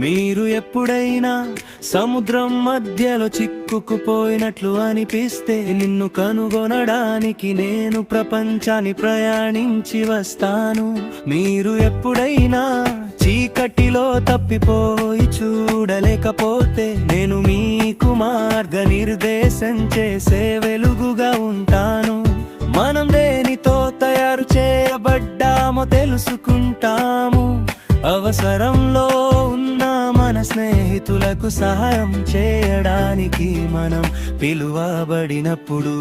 మీరు ఎప్పుడైనా సముద్రం మధ్యలో చిక్కుకుపోయినట్లు అనిపిస్తే నిన్ను కనుగొనడానికి నేను ప్రపంచాన్ని ప్రయాణించి వస్తాను. మీరు ఎప్పుడైనా చీకటిలో తప్పిపోయి చూడలేకపోతే నేను మీకు మార్గనిర్దేశం చేసే వెలుగుగా ఉంటాను. మనం దేనితో తయారు చేయబడ్డామో తెలుసుకుంటాము. అవసరంలో ఉన్న మన స్నేహితులకు సహాయం చేయడానికి మనం పిలువబడినప్పుడు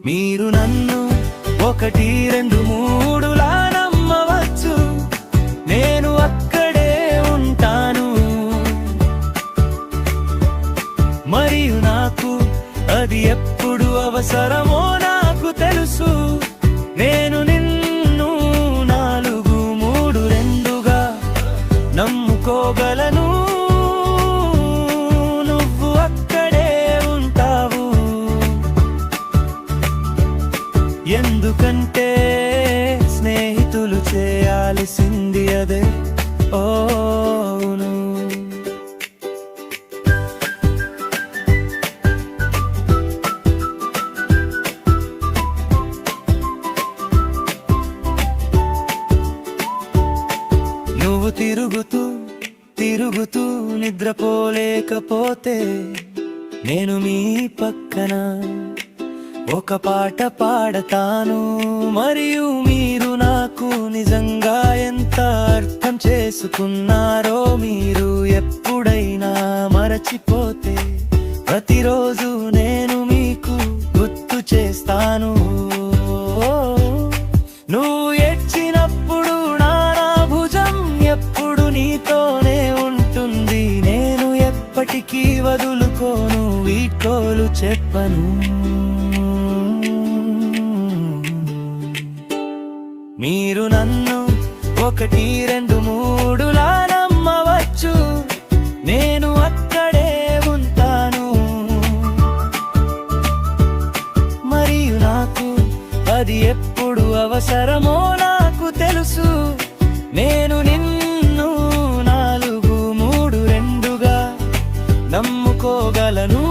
మీరు నన్ను 1, 2, 3లా నమ్మవచ్చు. నేను అక్కడే ఉంటాను మరియు నాకు అది ఎప్పుడు అవసరమో నాకు తెలుసు. నేను నిన్ను 4, 3, 2గా నమ్ముకోగలను. నువ్వు అక్కడే ఉంటావు ఎందుకంటే స్నేహితులు చేయాల్సింది అదే. ఓను నువ్వు తిరుగుతూ నిద్రపోలేకపోతే నేను మీ పక్కన ఒక పాట పాడతాను. మరియు మీరు నాకు నిజంగా ఎంత అర్థం చేసుకున్నారో మీరు ఎప్పుడైనా మరచిపోతే ప్రతిరోజు నేను మీకు గుర్తు చేస్తాను. నువ్వు ఏడ్చినప్పుడు నా భుజం ఎప్పుడు నీతోనే ఉంటుంది. నేను ఎప్పటికీ వదులుకోను, వీడ్కోలు చెప్పను. మీరు నన్ను 1, 2, 3లా నమ్మవచ్చు. నేను అక్కడే ఉంటాను మరియు నాకు అది ఎప్పుడు అవసరమో నాకు తెలుసు. నేను నిన్ను 4, 3, 2గా నమ్ముకోగలను.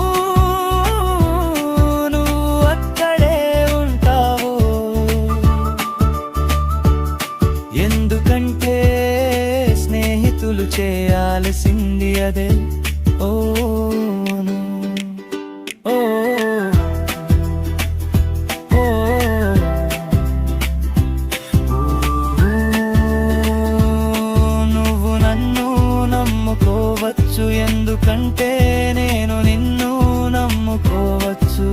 ఎందుకంటే స్నేహితులు చేయాల్సింది అదే. ఓను ఓ ఓ నువ్వు నన్ను నమ్ముకోవచ్చు ఎందుకంటే నేను నిన్ను నమ్ముకోవచ్చు.